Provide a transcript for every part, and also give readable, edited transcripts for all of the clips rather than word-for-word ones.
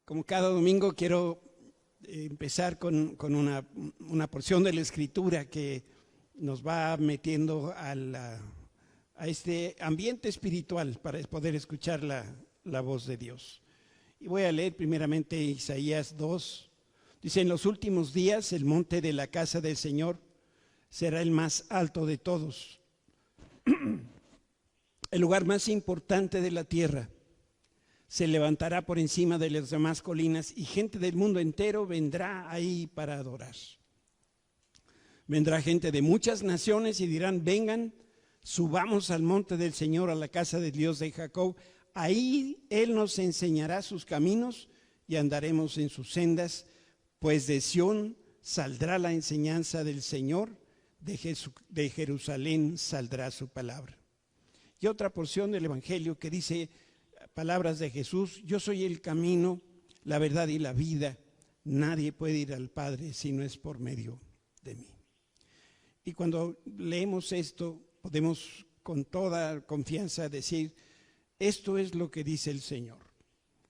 Como cada domingo quiero empezar con una porción de la Escritura que nos va metiendo a este ambiente espiritual para poder escuchar la voz de Dios. Y voy a leer primeramente Isaías 2. Dice: en los últimos días el monte de la casa del Señor será el más alto de todos, el lugar más importante de la tierra. Se levantará por encima de las demás colinas y gente del mundo entero vendrá ahí para adorar. Vendrá gente de muchas naciones y dirán: vengan, subamos al monte del Señor, a la casa del Dios de Jacob. Ahí Él nos enseñará sus caminos y andaremos en sus sendas, pues de Sión saldrá la enseñanza del Señor, de Jerusalén saldrá su palabra. Y otra porción del Evangelio que dice palabras de Jesús: yo soy el camino, la verdad y la vida. Nadie puede ir al Padre si no es por medio de mí. Y cuando leemos esto, podemos con toda confianza decir: esto es lo que dice el Señor.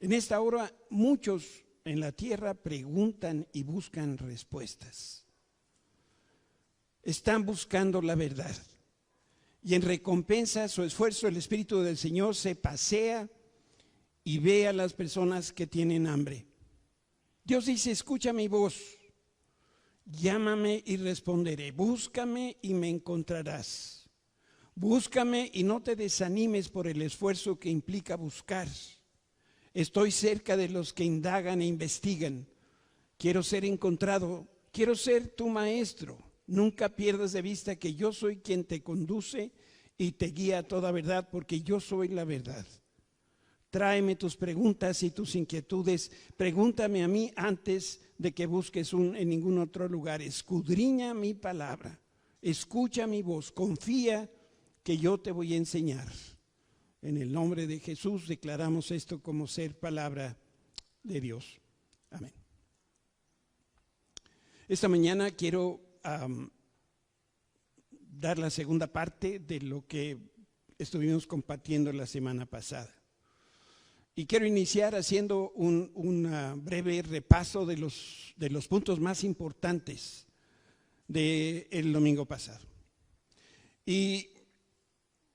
En esta hora muchos en la tierra preguntan y buscan respuestas. Están buscando la verdad. Y en recompensa a su esfuerzo, el Espíritu del Señor se pasea y ve a las personas que tienen hambre. Dios dice: escucha mi voz, llámame y responderé, búscame y me encontrarás. Búscame y no te desanimes por el esfuerzo que implica buscar. Estoy cerca de los que indagan e investigan. Quiero ser encontrado, quiero ser tu maestro. Nunca pierdas de vista que yo soy quien te conduce y te guía a toda verdad, porque yo soy la verdad. Tráeme tus preguntas y tus inquietudes. Pregúntame a mí antes de que busques en ningún otro lugar. Escudriña mi palabra. Escucha mi voz. Confía que yo te voy a enseñar. En el nombre de Jesús declaramos esto como ser palabra de Dios. Amén. Esta mañana quiero dar la segunda parte de lo que estuvimos compartiendo la semana pasada. Y quiero iniciar haciendo un breve repaso de los puntos más importantes del domingo pasado. Y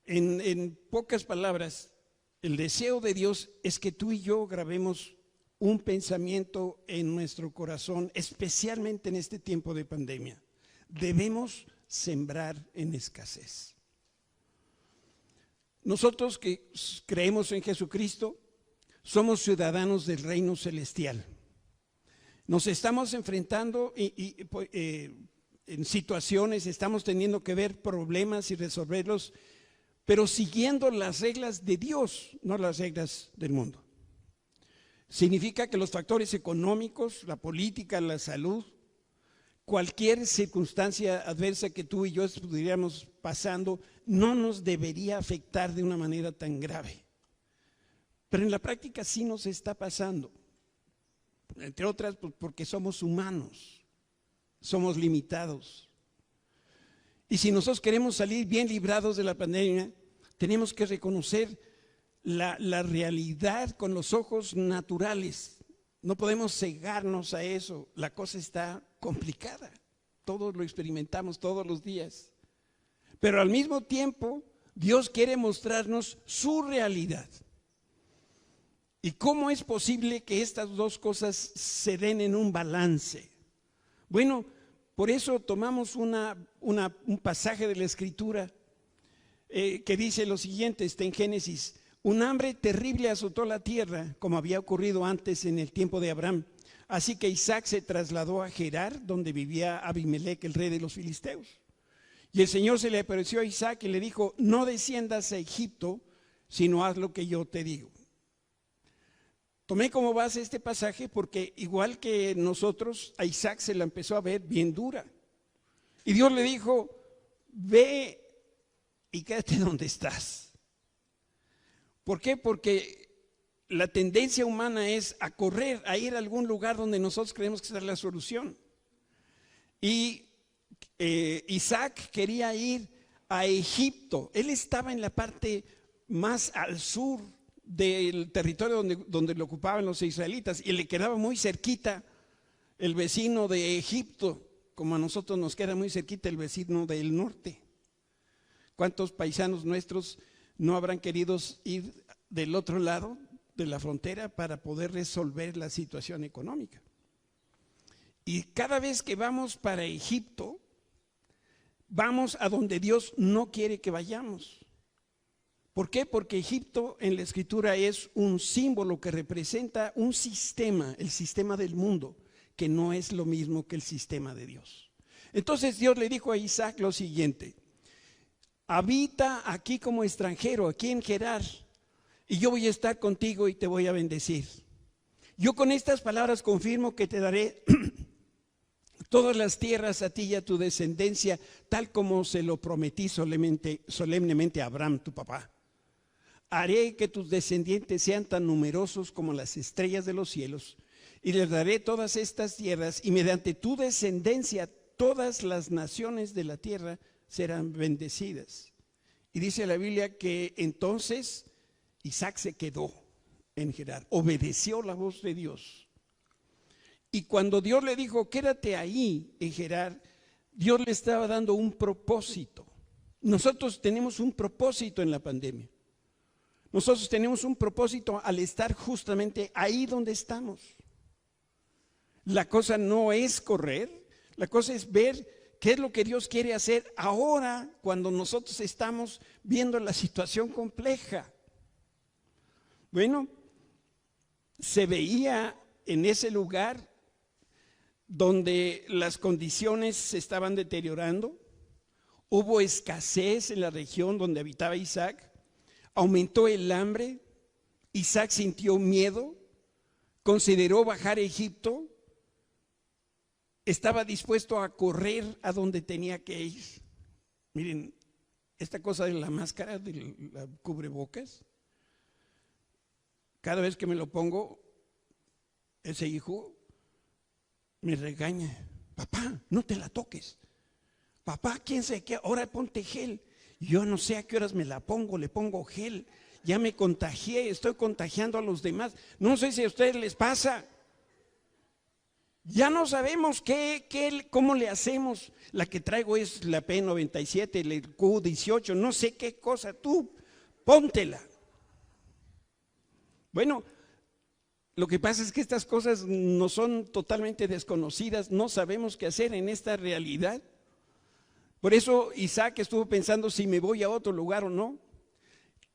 en pocas palabras, el deseo de Dios es que tú y yo grabemos un pensamiento en nuestro corazón, especialmente en este tiempo de pandemia. Debemos sembrar en escasez. Nosotros que creemos en Jesucristo, somos ciudadanos del reino celestial. Nos estamos enfrentando en situaciones, estamos teniendo que ver problemas y resolverlos, pero siguiendo las reglas de Dios, no las reglas del mundo. Significa que los factores económicos, la política, la salud, cualquier circunstancia adversa que tú y yo estuviéramos pasando, no nos debería afectar de una manera tan grave. Pero en la práctica sí nos está pasando, entre otras porque somos humanos, somos limitados. Y si nosotros queremos salir bien librados de la pandemia, tenemos que reconocer la realidad con los ojos naturales. No podemos cegarnos a eso. La cosa está complicada. Todos lo experimentamos todos los días. Pero al mismo tiempo, Dios quiere mostrarnos su realidad. ¿Y cómo es posible que estas dos cosas se den en un balance? Bueno, por eso tomamos un pasaje de la Escritura que dice lo siguiente, está en Génesis: un hambre terrible azotó la tierra, como había ocurrido antes en el tiempo de Abraham. Así que Isaac se trasladó a Gerar, donde vivía Abimelec, el rey de los filisteos. Y el Señor se le apareció a Isaac y le dijo: no desciendas a Egipto, sino haz lo que yo te digo. Tomé como base este pasaje porque, igual que nosotros, a Isaac se la empezó a ver bien dura. Y Dios le dijo: ve y quédate donde estás. ¿Por qué? Porque la tendencia humana es a correr, a ir a algún lugar donde nosotros creemos que esa es la solución. Y Isaac quería ir a Egipto. Él estaba en la parte más al sur del territorio donde lo ocupaban los israelitas, y le quedaba muy cerquita el vecino de Egipto, como a nosotros nos queda muy cerquita el vecino del norte. ¿Cuántos paisanos nuestros no habrán querido ir del otro lado de la frontera para poder resolver la situación económica? Y cada vez que vamos para Egipto, vamos a donde Dios no quiere que vayamos. ¿Por qué? Porque Egipto en la Escritura es un símbolo que representa un sistema, el sistema del mundo, que no es lo mismo que el sistema de Dios. Entonces Dios le dijo a Isaac lo siguiente: habita aquí como extranjero, aquí en Gerar, y yo voy a estar contigo y te voy a bendecir. Yo con estas palabras confirmo que te daré todas las tierras a ti y a tu descendencia, tal como se lo prometí solemnemente a Abraham, tu papá. Haré que tus descendientes sean tan numerosos como las estrellas de los cielos, y les daré todas estas tierras, y mediante tu descendencia todas las naciones de la tierra serán bendecidas. Y dice la Biblia que entonces Isaac se quedó en Gerar, obedeció la voz de Dios. Y cuando Dios le dijo, quédate ahí en Gerar, Dios le estaba dando un propósito. Nosotros tenemos un propósito en la pandemia. Nosotros tenemos un propósito al estar justamente ahí donde estamos. La cosa no es correr, la cosa es ver qué es lo que Dios quiere hacer ahora cuando nosotros estamos viendo la situación compleja. Bueno, se veía en ese lugar donde las condiciones se estaban deteriorando, hubo escasez en la región donde habitaba Isaac, aumentó el hambre, Isaac sintió miedo, consideró bajar a Egipto, estaba dispuesto a correr a donde tenía que ir. Miren, esta cosa de la máscara, de la cubrebocas, cada vez que me lo pongo, ese hijo me regaña: papá, no te la toques, papá, quién sabe qué, ahora ponte gel. Yo no sé a qué horas me la pongo, le pongo gel, ya me contagié, estoy contagiando a los demás. No sé si a ustedes les pasa. Ya no sabemos cómo le hacemos. La que traigo es la P97, el Q18, no sé qué cosa, tú póntela. Bueno, lo que pasa es que estas cosas no son totalmente desconocidas, no sabemos qué hacer en esta realidad. Por eso Isaac estuvo pensando si me voy a otro lugar o no.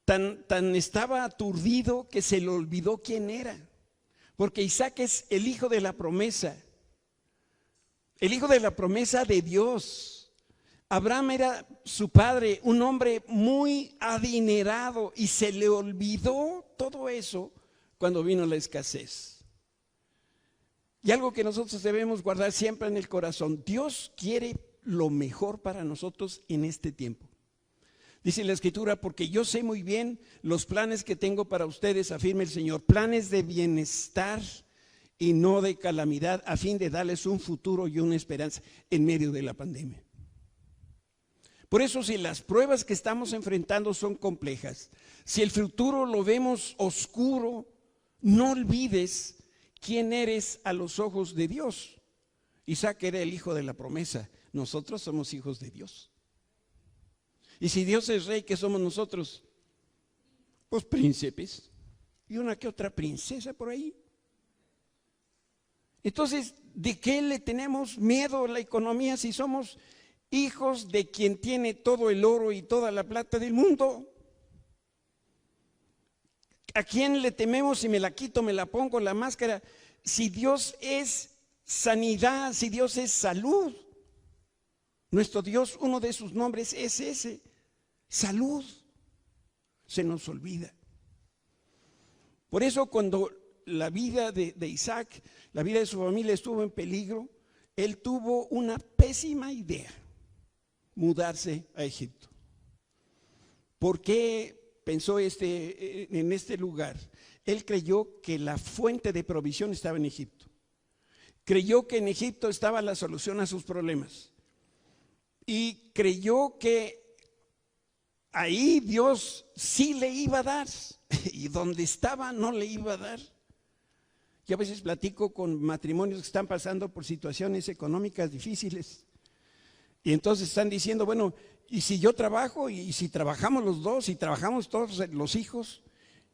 Tan estaba aturdido que se le olvidó quién era. Porque Isaac es el hijo de la promesa. El hijo de la promesa de Dios. Abraham era su padre, un hombre muy adinerado, y se le olvidó todo eso cuando vino la escasez. Y algo que nosotros debemos guardar siempre en el corazón: Dios quiere lo mejor para nosotros en este tiempo. Dice la Escritura: porque yo sé muy bien los planes que tengo para ustedes, afirma el Señor, planes de bienestar y no de calamidad, a fin de darles un futuro y una esperanza en medio de la pandemia. Por eso, si las pruebas que estamos enfrentando son complejas, si el futuro lo vemos oscuro, no olvides quién eres a los ojos de Dios. Isaac era el hijo de la promesa. Nosotros somos hijos de Dios. Y si Dios es rey, ¿qué somos nosotros? Pues príncipes. Y una que otra princesa por ahí. Entonces, ¿de qué le tenemos miedo a la economía si somos hijos de quien tiene todo el oro y toda la plata del mundo? ¿A quién le tememos si me la quito, me la pongo la máscara? Si Dios es sanidad, si Dios es salud. Nuestro Dios, uno de sus nombres es ese, salud. Se nos olvida. Por eso cuando la vida de Isaac, la vida de su familia estuvo en peligro, él tuvo una pésima idea: mudarse a Egipto. ¿Por qué pensó en este lugar? Él creyó que la fuente de provisión estaba en Egipto. Creyó que en Egipto estaba la solución a sus problemas. Y creyó que ahí Dios sí le iba a dar, y donde estaba no le iba a dar. Yo a veces platico con matrimonios que están pasando por situaciones económicas difíciles, y entonces están diciendo, bueno, ¿y si yo trabajo? ¿Y si trabajamos los dos? ¿Y trabajamos todos los hijos?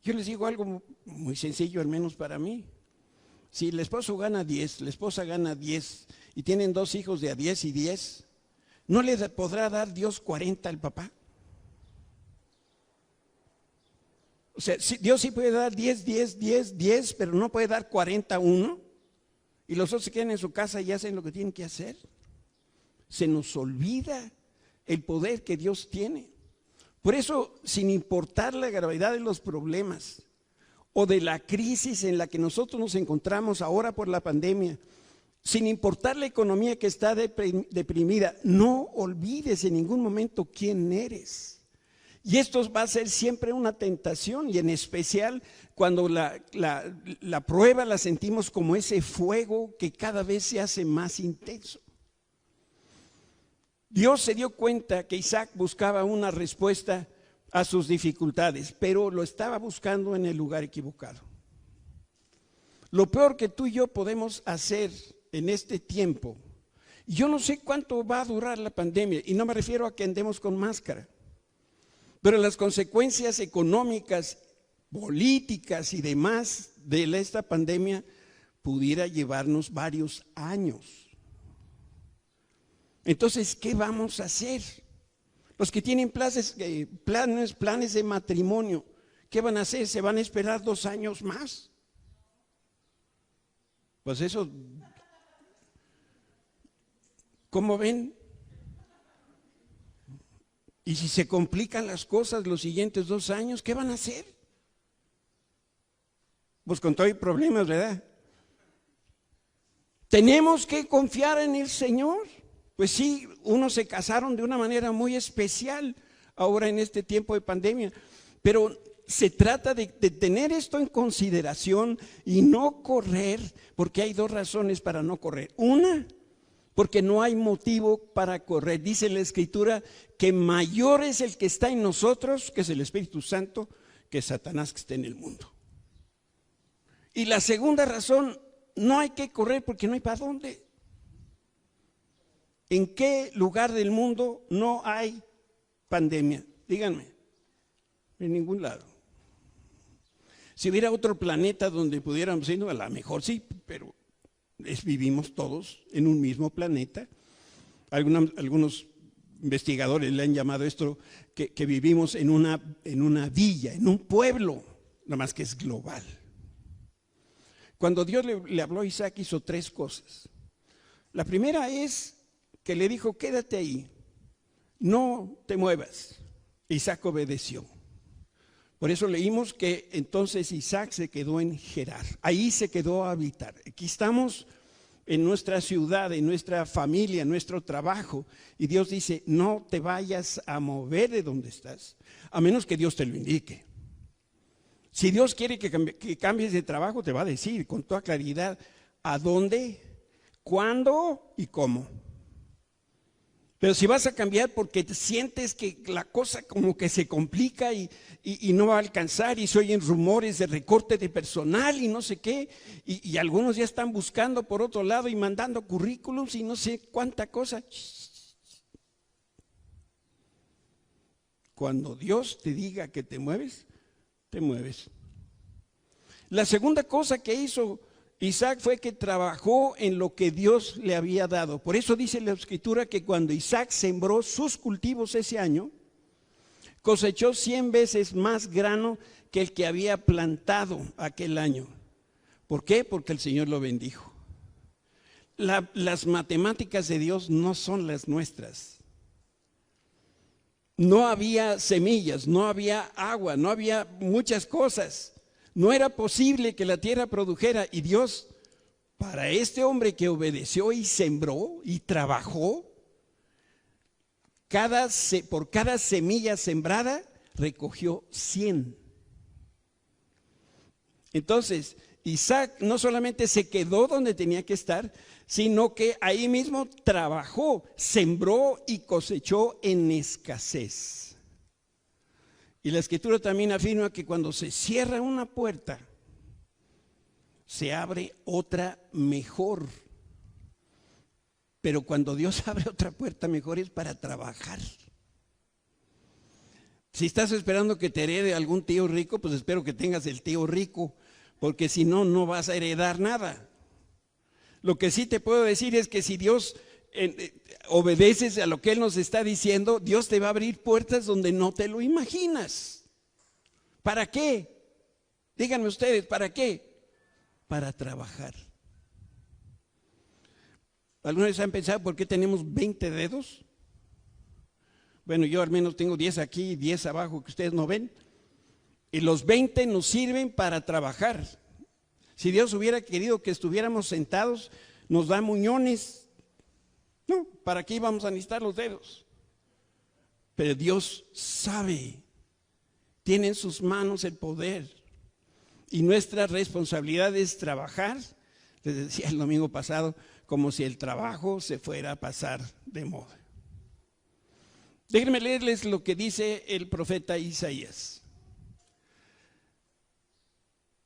Yo les digo algo muy sencillo, al menos para mí. Si el esposo gana 10, la esposa gana 10, y tienen 2 hijos de a 10 y 10, ¿no le podrá dar Dios 40 al papá? O sea, Dios sí puede dar 10, 10, 10, 10, pero no puede dar 40 a uno, y los otros se quedan en su casa y hacen lo que tienen que hacer. Se nos olvida el poder que Dios tiene. Por eso, sin importar la gravedad de los problemas o de la crisis en la que nosotros nos encontramos ahora por la pandemia, sin importar la economía que está deprimida, no olvides en ningún momento quién eres. Y esto va a ser siempre una tentación, y en especial cuando la prueba la sentimos como ese fuego que cada vez se hace más intenso. Dios se dio cuenta que Isaac buscaba una respuesta a sus dificultades, pero lo estaba buscando en el lugar equivocado. Lo peor que tú y yo podemos hacer en este tiempo, yo no sé cuánto va a durar la pandemia, y no me refiero a que andemos con máscara, pero las consecuencias económicas, políticas y demás de esta pandemia pudiera llevarnos varios años. Entonces, ¿qué vamos a hacer? Los que tienen planes de matrimonio, ¿qué van a hacer? ¿Se van a esperar 2 años más? Pues eso, ¿cómo ven? Y si se complican las cosas los siguientes 2 años, ¿qué van a hacer? Pues con todo hay problemas, ¿verdad? Tenemos que confiar en el Señor. Pues sí, unos se casaron de una manera muy especial ahora en este tiempo de pandemia, pero se trata de tener esto en consideración y no correr, porque hay 2 razones para no correr. Una, porque no hay motivo para correr. Dice la Escritura que mayor es el que está en nosotros, que es el Espíritu Santo, que Satanás que está en el mundo. Y la segunda razón, no hay que correr porque no hay para dónde. ¿En qué lugar del mundo no hay pandemia? Díganme, en ningún lado. Si hubiera otro planeta donde pudiéramos ir, a lo mejor sí, pero vivimos todos en un mismo planeta. Algunos investigadores le han llamado esto que vivimos en una villa, en un pueblo, nada más que es global. Cuando Dios le habló a Isaac, hizo 3 cosas. La primera es que le dijo, quédate ahí, no te muevas. Isaac obedeció. Por eso leímos que entonces Isaac se quedó en Gerar, ahí se quedó a habitar. Aquí estamos en nuestra ciudad, en nuestra familia, en nuestro trabajo, y Dios dice, no te vayas a mover de donde estás, a menos que Dios te lo indique. Si Dios quiere que cambies de trabajo, te va a decir con toda claridad a dónde, cuándo y cómo. Pero si vas a cambiar porque sientes que la cosa como que se complica y no va a alcanzar, y se oyen rumores de recorte de personal y no sé qué, y algunos ya están buscando por otro lado y mandando currículums y no sé cuánta cosa. Cuando Dios te diga que te mueves, te mueves. La segunda cosa que hizo Isaac fue que trabajó en lo que Dios le había dado. Por eso dice la Escritura que cuando Isaac sembró sus cultivos ese año, cosechó 100 veces más grano que el que había plantado aquel año. ¿Por qué? Porque el Señor lo bendijo. Las matemáticas de Dios no son las nuestras. No había semillas, no había agua, no había muchas cosas. No era posible que la tierra produjera, y Dios, para este hombre que obedeció y sembró y trabajó, por cada semilla sembrada recogió 100. Entonces, Isaac no solamente se quedó donde tenía que estar, sino que ahí mismo trabajó, sembró y cosechó en escasez. Y la Escritura también afirma que cuando se cierra una puerta, se abre otra mejor. Pero cuando Dios abre otra puerta mejor es para trabajar. Si estás esperando que te herede algún tío rico, pues espero que tengas el tío rico, porque si no, no vas a heredar nada. Lo que sí te puedo decir es que si Dios obedeces a lo que Él nos está diciendo, Dios te va a abrir puertas donde no te lo imaginas. ¿Para qué? Díganme ustedes, ¿para qué? Para trabajar. ¿Alguna vez han pensado por qué tenemos 20 dedos? Bueno, yo al menos tengo 10 aquí y 10 abajo que ustedes no ven. Y los 20 nos sirven para trabajar. Si Dios hubiera querido que estuviéramos sentados, nos da muñones. No, ¿para qué íbamos a necesitar los dedos? Pero Dios sabe, tiene en sus manos el poder. Y nuestra responsabilidad es trabajar, les decía el domingo pasado, como si el trabajo se fuera a pasar de moda. Déjenme leerles lo que dice el profeta Isaías.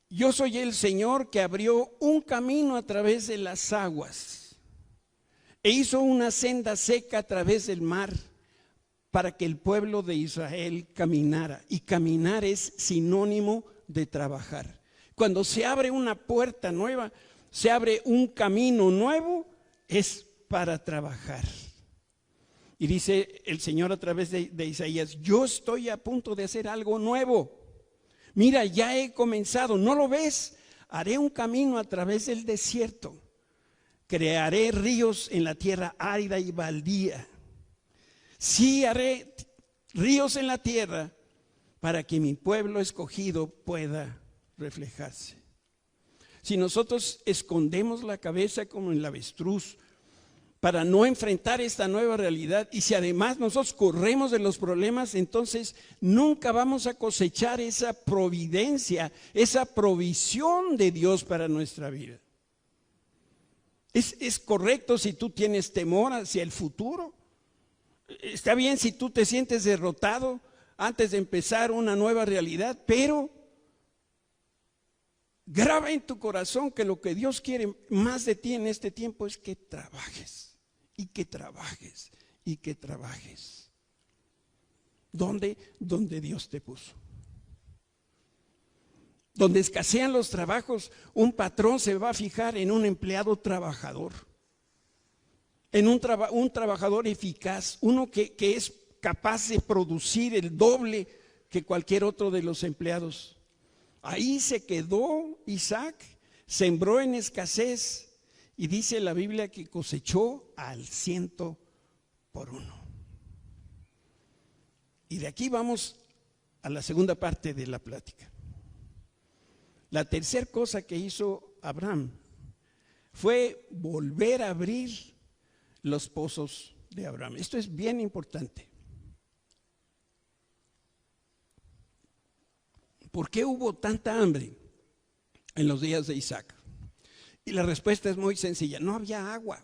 Yo soy el Señor que abrió un camino a través de las aguas e hizo una senda seca a través del mar para que el pueblo de Israel caminara. Y caminar es sinónimo de trabajar. Cuando se abre una puerta nueva, se abre un camino nuevo, es para trabajar. Y dice el Señor a través de Isaías, yo estoy a punto de hacer algo nuevo. Mira, ya he comenzado, ¿no lo ves? Haré un camino a través del desierto. Crearé ríos en la tierra árida y baldía. Sí, haré ríos en la tierra para que mi pueblo escogido pueda reflejarse. Si nosotros escondemos la cabeza como el avestruz para no enfrentar esta nueva realidad, y si además nosotros corremos de los problemas, entonces nunca vamos a cosechar esa providencia, esa provisión de Dios para nuestra vida. Es correcto si tú tienes temor hacia el futuro. Está bien si tú te sientes derrotado antes de empezar una nueva realidad, pero graba en tu corazón que lo que Dios quiere más de ti en este tiempo es que trabajes. Y que trabajes, y que trabajes. ¿Dónde? Donde Dios te puso. Donde escasean los trabajos, un patrón se va a fijar en un empleado trabajador, en un trabajador eficaz, uno que es capaz de producir el doble que cualquier otro de los empleados. Ahí se quedó Isaac, sembró en escasez. Y dice la Biblia que cosechó al 100 por 1. Y de aquí vamos a la segunda parte de la plática. La tercera cosa que hizo Abraham fue volver a abrir los pozos de Abraham. Esto es bien importante. ¿Por qué hubo tanta hambre en los días de Isaac? Y la respuesta es muy sencilla, no había agua.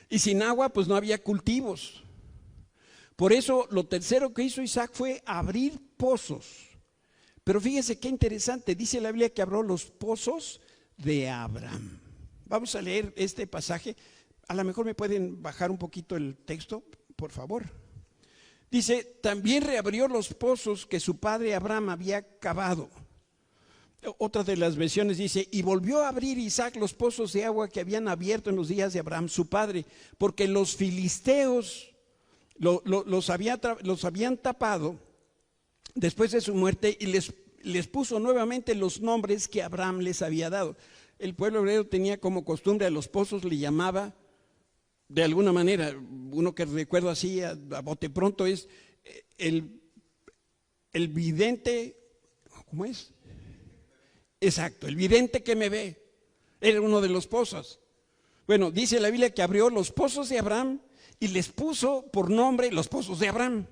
Y sin agua pues no había cultivos. Por eso lo tercero que hizo Isaac fue abrir pozos. Pero fíjese qué interesante, dice la Biblia que abrió los pozos de Abraham. Vamos a leer este pasaje, a lo mejor me pueden bajar un poquito el texto, por favor. Dice, también reabrió los pozos que su padre Abraham había cavado. Otra de las versiones dice, y volvió a abrir Isaac los pozos de agua que habían abierto en los días de Abraham, su padre, porque los filisteos los habían tapado después de su muerte y les puso nuevamente los nombres que Abraham les había dado. El pueblo hebreo tenía como costumbre a los pozos, le llamaba de alguna manera, uno que recuerdo así a bote pronto es el vidente, ¿cómo es? Exacto, el vidente que me ve, era uno de los pozos. Bueno, dice la Biblia que abrió los pozos de Abraham y les puso por nombre los pozos de Abraham.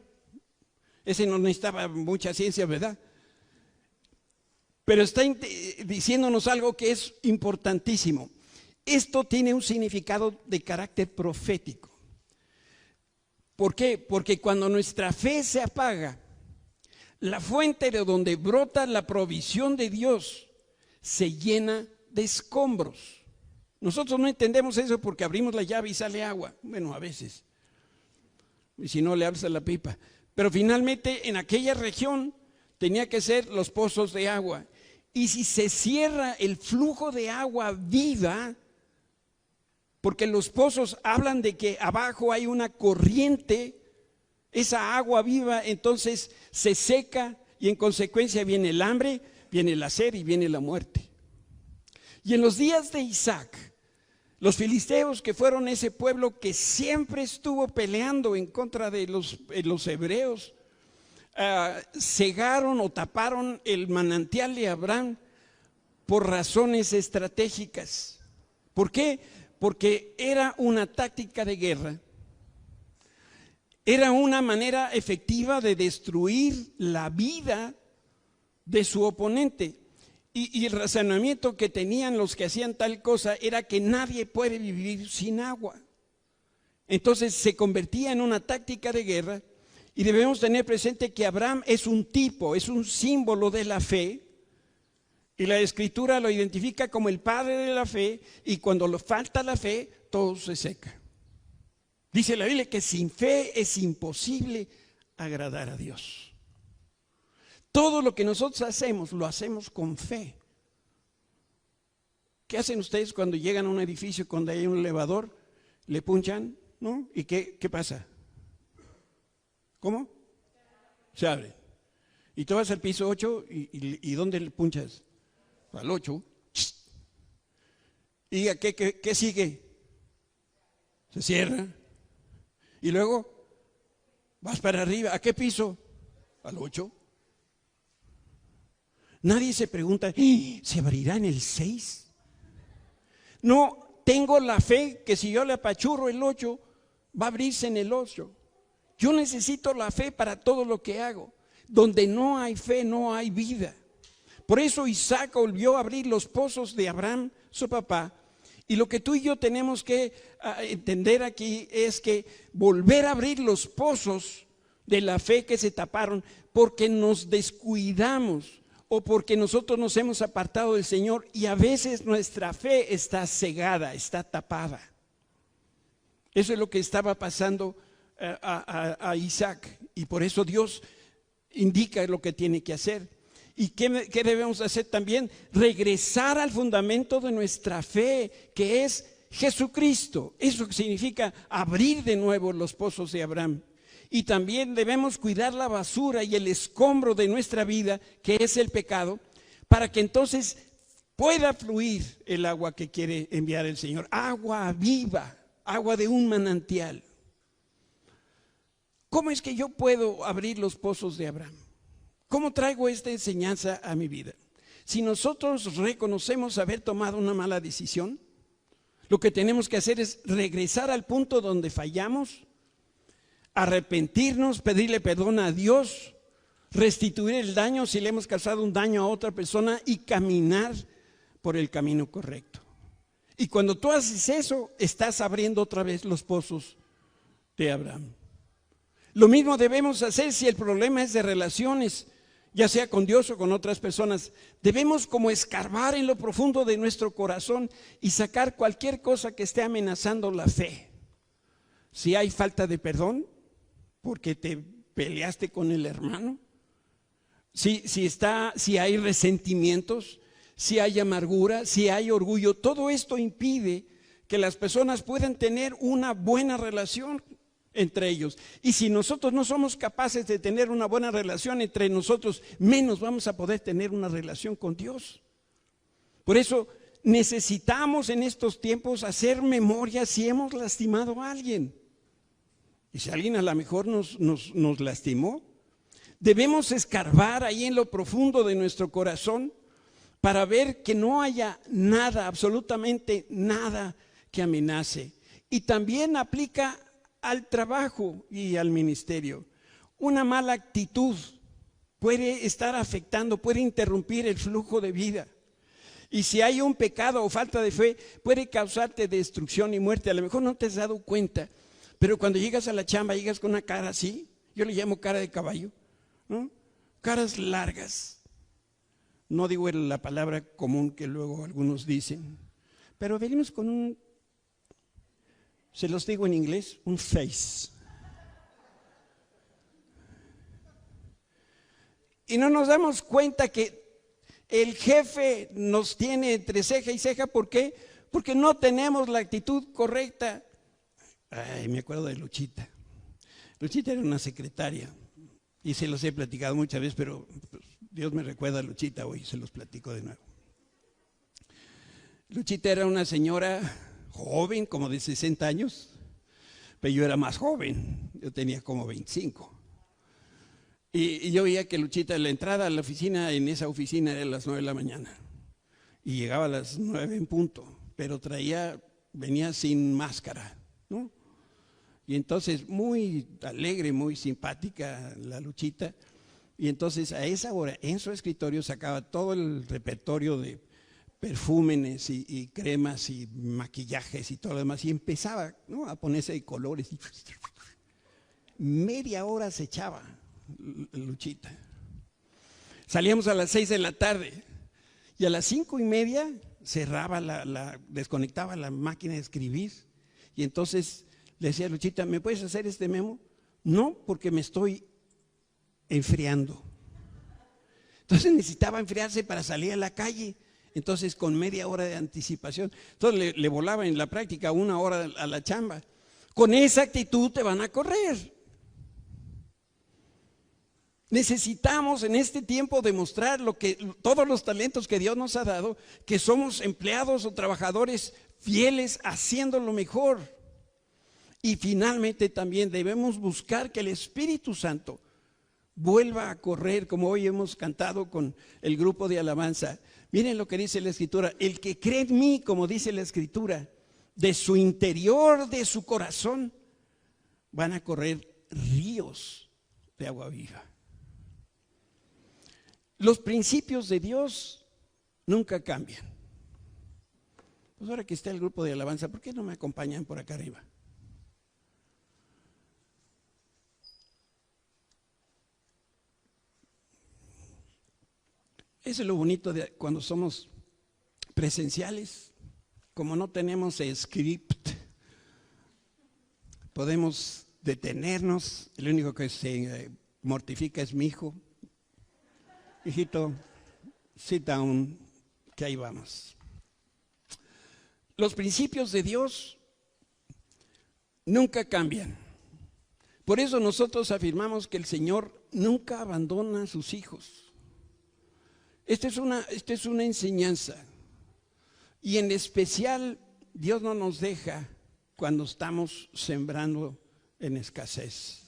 Ese no necesitaba mucha ciencia, ¿verdad? Pero está diciéndonos algo que es importantísimo. Esto tiene un significado de carácter profético. ¿Por qué? Porque cuando nuestra fe se apaga, La fuente de donde brota la provisión de Dios se llena de escombros. Nosotros no entendemos eso porque abrimos la llave y sale agua. Bueno, a veces. Y si no, le abres a la pipa. Pero finalmente en aquella región tenía que ser los pozos de agua. Y si se cierra el flujo de agua viva, porque los pozos hablan de que abajo hay una corriente, esa agua viva entonces se seca y en consecuencia viene el hambre, viene la sed y viene la muerte. Y en los días de Isaac, los filisteos, que fueron ese pueblo que siempre estuvo peleando en contra de los hebreos, cegaron o taparon el manantial de Abraham por razones estratégicas. ¿Por qué? Porque era una táctica de guerra. Era una manera efectiva de destruir la vida de su oponente. Y el razonamiento que tenían los que hacían tal cosa era que nadie puede vivir sin agua. Entonces se convertía en una táctica de guerra. Y debemos tener presente que Abraham es un tipo, es un símbolo de la fe. Y la Escritura lo identifica como el padre de la fe. Y cuando le falta la fe, todo se seca. Dice la Biblia que sin fe es imposible agradar a Dios. Todo lo que nosotros hacemos, lo hacemos con fe. ¿Qué hacen ustedes cuando llegan a un edificio, cuando hay un elevador? ¿Le punchan? ¿No? ¿Y qué pasa? ¿Cómo? Se abre. Y tú vas al piso 8 y ¿dónde le punchas? Al 8. ¿Y a qué sigue? Se cierra. Y luego vas para arriba. ¿A qué piso? Al 8. Nadie se pregunta, ¿se abrirá en el 6? No, tengo la fe que si yo le apachurro el 8, va a abrirse en el 8. Yo necesito la fe para todo lo que hago. Donde no hay fe, no hay vida. Por eso Isaac volvió a abrir los pozos de Abraham, su papá. Y lo que tú y yo tenemos que entender aquí es que volver a abrir los pozos de la fe que se taparon porque nos descuidamos o porque nosotros nos hemos apartado del Señor y a veces nuestra fe está cegada, está tapada. Eso es lo que estaba pasando a Isaac y por eso Dios indica lo que tiene que hacer. ¿Y qué debemos hacer también? Regresar al fundamento de nuestra fe, que es Jesucristo. Eso significa abrir de nuevo los pozos de Abraham. Y también debemos cuidar la basura y el escombro de nuestra vida, que es el pecado, para que entonces pueda fluir el agua que quiere enviar el Señor. Agua viva, agua de un manantial. ¿Cómo es que yo puedo abrir los pozos de Abraham? ¿Cómo traigo esta enseñanza a mi vida? Si nosotros reconocemos haber tomado una mala decisión, lo que tenemos que hacer es regresar al punto donde fallamos, arrepentirnos, pedirle perdón a Dios, restituir el daño si le hemos causado un daño a otra persona y caminar por el camino correcto. Y cuando tú haces eso, estás abriendo otra vez los pozos de Abraham. Lo mismo debemos hacer si el problema es de relaciones, ya sea con Dios o con otras personas. Debemos como escarbar en lo profundo de nuestro corazón y sacar cualquier cosa que esté amenazando la fe. Si hay falta de perdón, porque te peleaste con el hermano, si hay resentimientos, si hay amargura, si hay orgullo, todo esto impide que las personas puedan tener una buena relación entre ellos. Y si nosotros no somos capaces de tener una buena relación entre nosotros, menos vamos a poder tener una relación con Dios. Por eso necesitamos en estos tiempos hacer memoria si hemos lastimado a alguien. Y si alguien a lo mejor nos lastimó, debemos escarbar ahí en lo profundo de nuestro corazón para ver que no haya nada, absolutamente nada que amenace. Y también aplica al trabajo y al ministerio. Una mala actitud puede estar afectando, puede interrumpir el flujo de vida. Y si hay un pecado o falta de fe, puede causarte destrucción y muerte. A lo mejor no te has dado cuenta, pero cuando llegas a la chamba, llegas con una cara así, yo le llamo cara de caballo, ¿no? caras largas. No digo la palabra común que luego algunos dicen, pero venimos con un, se los digo en inglés, un face. Y no nos damos cuenta que el jefe nos tiene entre ceja y ceja. ¿Por qué? Porque no tenemos la actitud correcta. Ay, me acuerdo de Luchita. Luchita era una secretaria y se los he platicado muchas veces, pero pues, Dios me recuerda a Luchita hoy, se los platico de nuevo. Luchita era una señora joven, como de 60 años, pero yo era más joven, yo tenía como 25. Y yo veía que Luchita, la entrada a la oficina, en esa oficina era a las 9 de la mañana. Y llegaba a las 9 en punto, pero venía sin máscara, ¿no? Y entonces muy alegre, muy simpática la Luchita. Y entonces a esa hora en su escritorio sacaba todo el repertorio de perfúmenes y cremas y maquillajes y todo lo demás. Y empezaba, ¿no?, a ponerse de colores. Media hora se echaba Luchita. Salíamos a las 6 de la tarde y a las 5:30 cerraba desconectaba la máquina de escribir. Y entonces le decía a Luchita, ¿me puedes hacer este memo? No, porque me estoy enfriando. Entonces necesitaba enfriarse para salir a la calle. Entonces con media hora de anticipación. Entonces le volaba en la práctica 1 hora a la chamba. Con esa actitud te van a correr. Necesitamos en este tiempo demostrar todos los talentos que Dios nos ha dado, que somos empleados o trabajadores fieles haciendo lo mejor. Y finalmente también debemos buscar que el Espíritu Santo vuelva a correr, como hoy hemos cantado con el grupo de alabanza. Miren lo que dice la Escritura: el que cree en mí, como dice la Escritura, de su interior, de su corazón, van a correr ríos de agua viva. Los principios de Dios nunca cambian. Pues ahora que está el grupo de alabanza, ¿por qué no me acompañan por acá arriba? Eso es lo bonito de cuando somos presenciales. Como no tenemos script, podemos detenernos. El único que se mortifica es mi hijo. Hijito, sit down, que ahí vamos. Los principios de Dios nunca cambian. Por eso nosotros afirmamos que el Señor nunca abandona a sus hijos. Esta es una enseñanza. Y en especial, Dios no nos deja cuando estamos sembrando en escasez.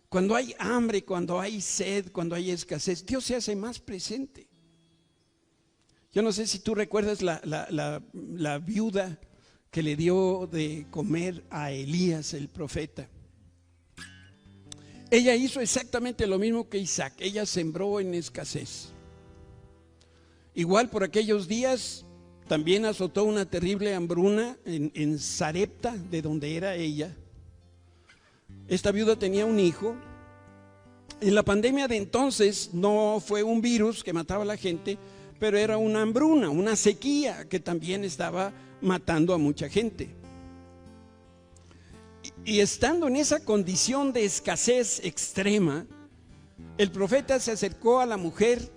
Cuando hay hambre, cuando hay sed, cuando hay escasez, Dios se hace más presente. Yo no sé si tú recuerdas la viuda que le dio de comer a Elías, el profeta. Ella hizo exactamente lo mismo que Isaac. Ella sembró en escasez. Igual por aquellos días también azotó una terrible hambruna en Sarepta, de donde era ella. Esta viuda tenía un hijo. En la pandemia de entonces no fue un virus que mataba a la gente, pero era una hambruna, una sequía que también estaba matando a mucha gente. Y estando en esa condición de escasez extrema, el profeta se acercó a la mujer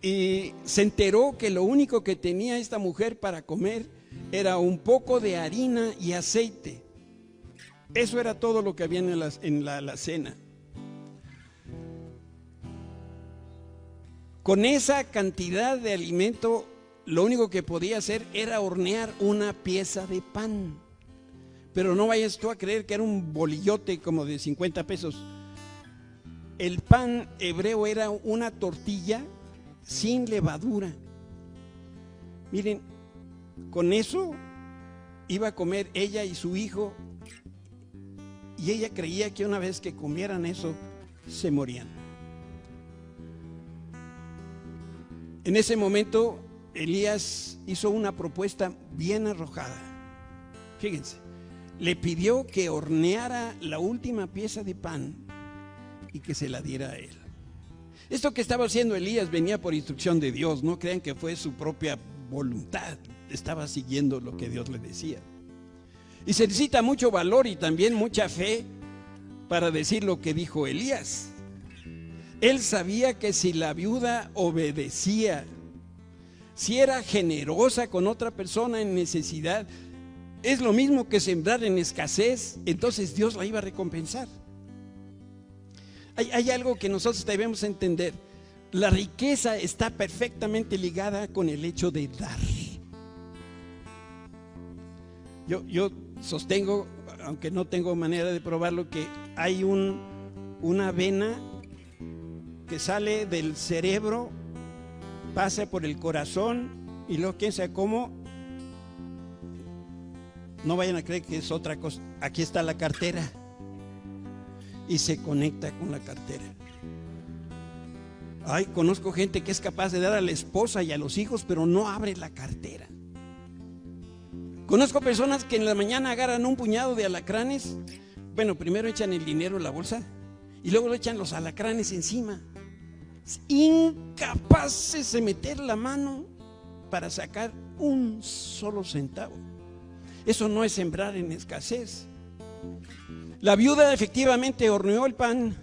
y se enteró que lo único que tenía esta mujer para comer era un poco de harina y aceite. Eso era todo lo que había en la cena. Con esa cantidad de alimento, lo único que podía hacer era hornear una pieza de pan. Pero no vayas tú a creer que era un bolillote como de 50 pesos. El pan hebreo era una tortilla sin levadura. Miren, con eso iba a comer ella y su hijo, y ella creía que una vez que comieran eso, se morían. En ese momento, Elías hizo una propuesta bien arrojada. Fíjense, le pidió que horneara la última pieza de pan y que se la diera a él. Esto que estaba haciendo Elías venía por instrucción de Dios. No crean que fue su propia voluntad. Estaba siguiendo lo que Dios le decía. Y se necesita mucho valor y también mucha fe para decir lo que dijo Elías. Él sabía que si la viuda obedecía, si era generosa con otra persona en necesidad, es lo mismo que sembrar en escasez, entonces Dios la iba a recompensar. Hay algo que nosotros debemos entender. La riqueza está perfectamente ligada con el hecho de dar. Yo sostengo, aunque no tengo manera de probarlo, que hay una vena que sale del cerebro, pasa por el corazón y luego quién sabe cómo. No vayan a creer que es otra cosa. Aquí está la cartera y se conecta con la cartera. Ay, conozco gente que es capaz de dar a la esposa y a los hijos, pero no abre la cartera. Conozco personas que en la mañana agarran un puñado de alacranes. Bueno, primero echan el dinero en la bolsa y luego le echan los alacranes encima. Incapaces de meter la mano para sacar un solo centavo. Eso no es sembrar en escasez. La viuda efectivamente horneó el pan.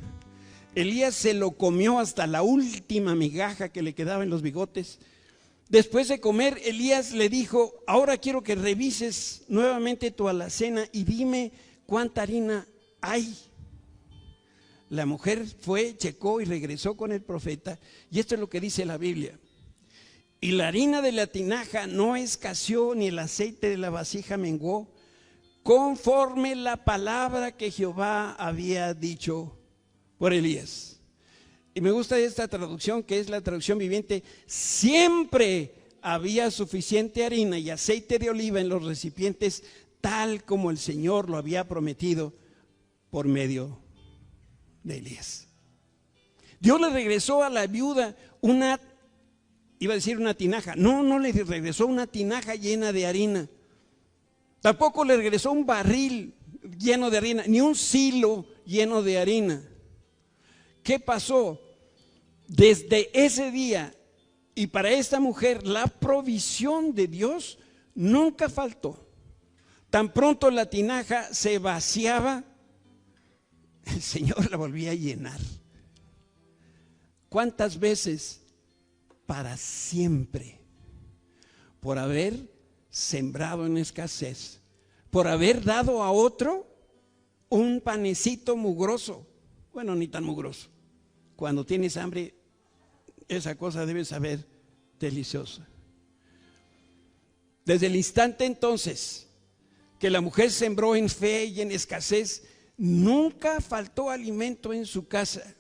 Elías se lo comió hasta la última migaja que le quedaba en los bigotes. Después de comer, Elías le dijo: ahora quiero que revises nuevamente tu alacena y dime cuánta harina hay. La mujer fue, checó y regresó con el profeta. Y esto es lo que dice la Biblia. Y la harina de la tinaja no escaseó, ni el aceite de la vasija menguó, conforme la palabra que Jehová había dicho por Elías. Y me gusta esta traducción, que es la traducción viviente. Siempre había suficiente harina y aceite de oliva en los recipientes, tal como el Señor lo había prometido por medio de Elías. Dios le regresó a la viuda iba a decir una tinaja. No le regresó una tinaja llena de harina. Tampoco le regresó un barril lleno de harina, ni un silo lleno de harina. ¿Qué pasó? Desde ese día y para esta mujer, la provisión de Dios nunca faltó. Tan pronto la tinaja se vaciaba, el Señor la volvía a llenar. ¿Cuántas veces? Para siempre, por haber sembrado en escasez, por haber dado a otro un panecito mugroso. Bueno, ni tan mugroso. Cuando tienes hambre, esa cosa debe saber deliciosa. Desde el instante entonces que la mujer sembró en fe y en escasez, nunca faltó alimento en su casa.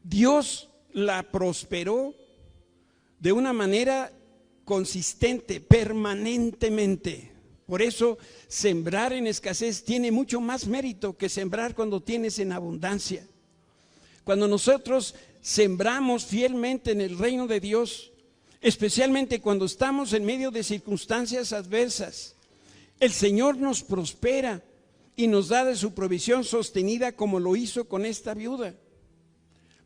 Dios la prosperó de una manera consistente, permanentemente. Por eso sembrar en escasez tiene mucho más mérito que sembrar cuando tienes en abundancia. Cuando nosotros sembramos fielmente en el reino de Dios, especialmente cuando estamos en medio de circunstancias adversas, el Señor nos prospera y nos da de su provisión sostenida, como lo hizo con esta viuda.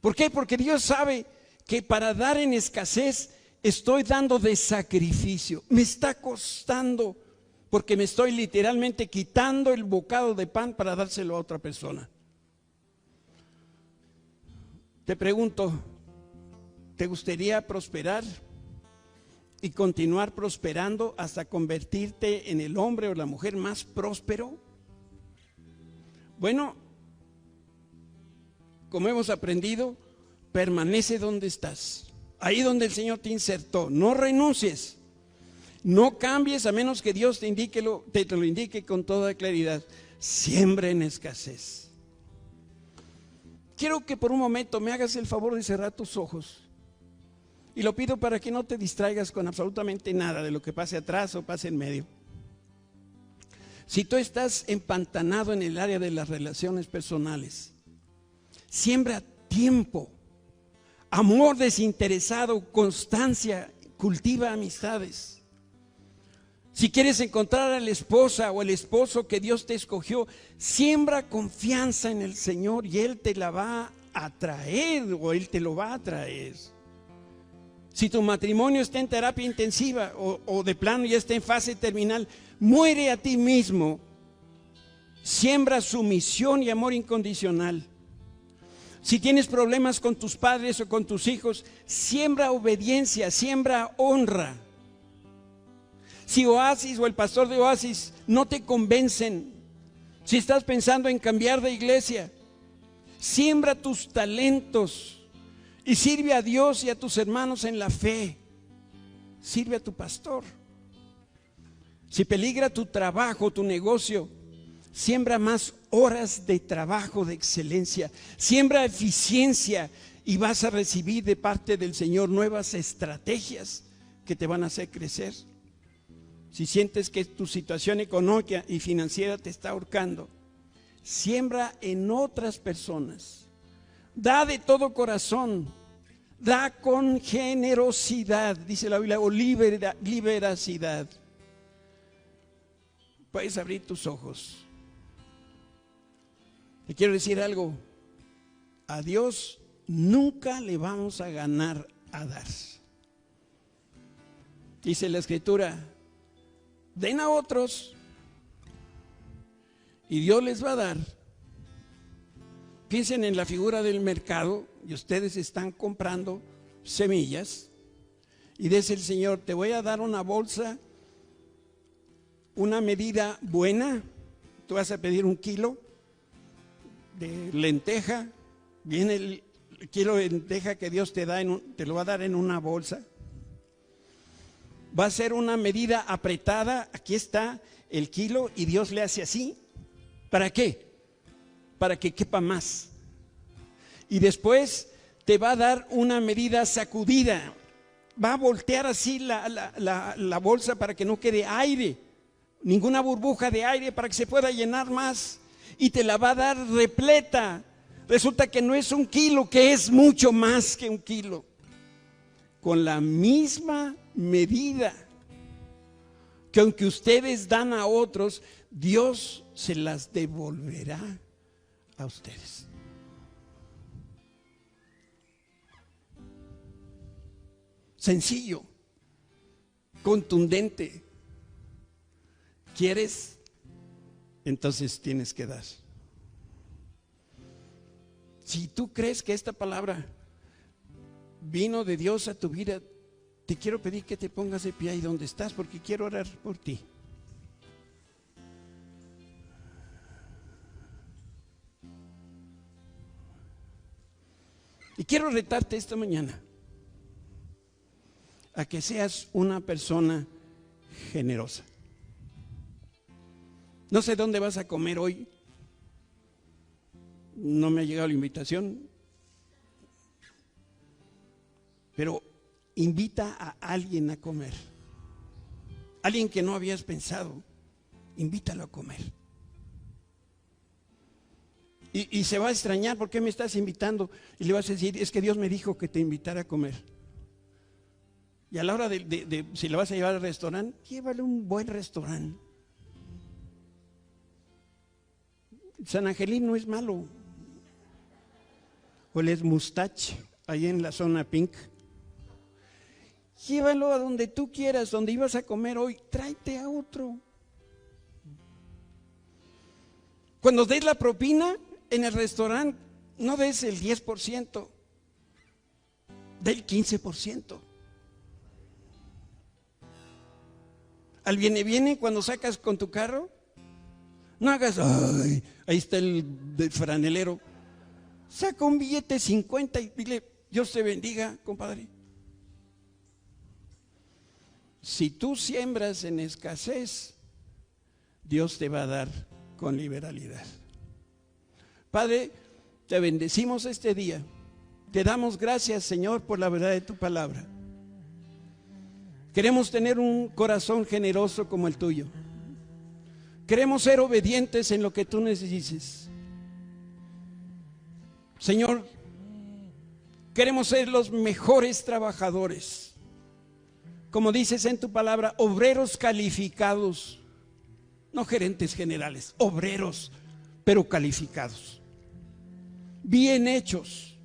¿Por qué? Porque Dios sabe que para dar en escasez estoy dando de sacrificio. Me está costando, porque me estoy literalmente quitando el bocado de pan para dárselo a otra persona. Te pregunto, ¿te gustaría prosperar y continuar prosperando hasta convertirte en el hombre o la mujer más próspero? Bueno, como hemos aprendido, permanece donde estás, ahí donde el Señor te insertó. No renuncies, no cambies a menos que Dios te lo indique con toda claridad. Siembra en escasez. Quiero que por un momento me hagas el favor de cerrar tus ojos. Y lo pido para que no te distraigas con absolutamente nada de lo que pase atrás o pase en medio. Si tú estás empantanado en el área de las relaciones personales, siembra tiempo, amor desinteresado, constancia, cultiva amistades. Si quieres encontrar a la esposa o el esposo que Dios te escogió, siembra confianza en el Señor y Él te la va a traer o Él te lo va a traer. Si tu matrimonio está en terapia intensiva o de plano ya está en fase terminal, muere a ti mismo. Siembra sumisión y amor incondicional. Si tienes problemas con tus padres o con tus hijos, siembra obediencia, siembra honra. Si Oasis o el pastor de Oasis no te convencen, si estás pensando en cambiar de iglesia, siembra tus talentos y sirve a Dios y a tus hermanos en la fe. Sirve a tu pastor. Si peligra tu trabajo, tu negocio, siembra más horas de trabajo de excelencia. Siembra eficiencia y vas a recibir de parte del Señor nuevas estrategias que te van a hacer crecer. Si sientes que tu situación económica y financiera te está ahorcando, siembra en otras personas. Da de todo corazón, da con generosidad, dice la Biblia, o liberacidad. Puedes abrir tus ojos. Te quiero decir algo, a Dios nunca le vamos a ganar a dar. Dice la Escritura, den a otros y Dios les va a dar. Piensen en la figura del mercado y ustedes están comprando semillas y dice el Señor, te voy a dar una bolsa, una medida buena. Tú vas a pedir 1 kilo de lenteja, viene el kilo de lenteja que Dios te da, te lo va a dar en una bolsa. Va a ser una medida apretada, aquí está el kilo y Dios le hace así. ¿Para qué? Para que quepa más. Y después te va a dar una medida sacudida. Va a voltear así la bolsa para que no quede aire, ninguna burbuja de aire para que se pueda llenar más. Y te la va a dar repleta. Resulta que no es 1 kilo, que es mucho más que 1 kilo. Con la misma medida que aunque ustedes dan a otros, Dios se las devolverá a ustedes. Sencillo, contundente. ¿Quieres? Entonces tienes que dar. Si tú crees que esta palabra vino de Dios a tu vida, te quiero pedir que te pongas de pie ahí donde estás, porque quiero orar por ti. Y quiero retarte esta mañana a que seas una persona generosa. No sé dónde vas a comer hoy. No me ha llegado la invitación. Pero invita a alguien a comer. Alguien que no habías pensado, invítalo a comer. Y se va a extrañar, ¿por qué me estás invitando? Y le vas a decir, es que Dios me dijo que te invitara a comer. Y a la hora si le vas a llevar al restaurante, llévale un buen restaurante. San Angelín no es malo. O el Mustache, ahí en la zona Pink. Llévalo a donde tú quieras, donde ibas a comer hoy, tráete a otro. Cuando des la propina en el restaurante, no des el 10%, del 15%. Al viene, cuando sacas con tu carro, no hagas, ay, ahí está el franelero. Saca un billete 50 y dile, Dios te bendiga, compadre. Si tú siembras en escasez, Dios te va a dar con liberalidad. Padre, te bendecimos este día. Te damos gracias, Señor, por la verdad de tu palabra. Queremos tener un corazón generoso como el tuyo. Queremos ser obedientes en lo que tú nos dices. Señor, queremos ser los mejores trabajadores. Como dices en tu palabra, obreros calificados, no gerentes generales, obreros, pero calificados. bien hechos,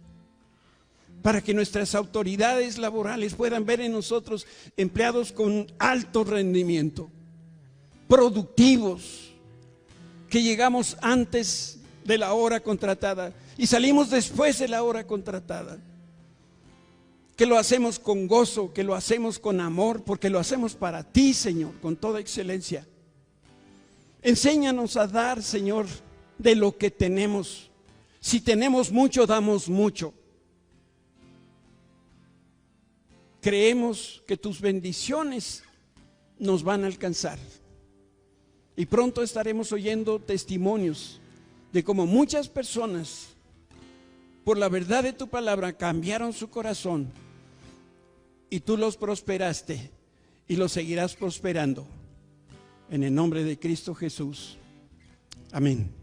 para que nuestras autoridades laborales puedan ver en nosotros empleados con alto rendimiento, productivos, que llegamos antes de la hora contratada y salimos después de la hora contratada, que lo hacemos con gozo, que lo hacemos con amor, porque lo hacemos para ti, Señor, con toda excelencia. Enséñanos a dar, Señor, de lo que tenemos. Si tenemos mucho, damos mucho. Creemos que tus bendiciones nos van a alcanzar. Y pronto estaremos oyendo testimonios de cómo muchas personas, por la verdad de tu palabra, cambiaron su corazón y tú los prosperaste y los seguirás prosperando. En el nombre de Cristo Jesús. Amén.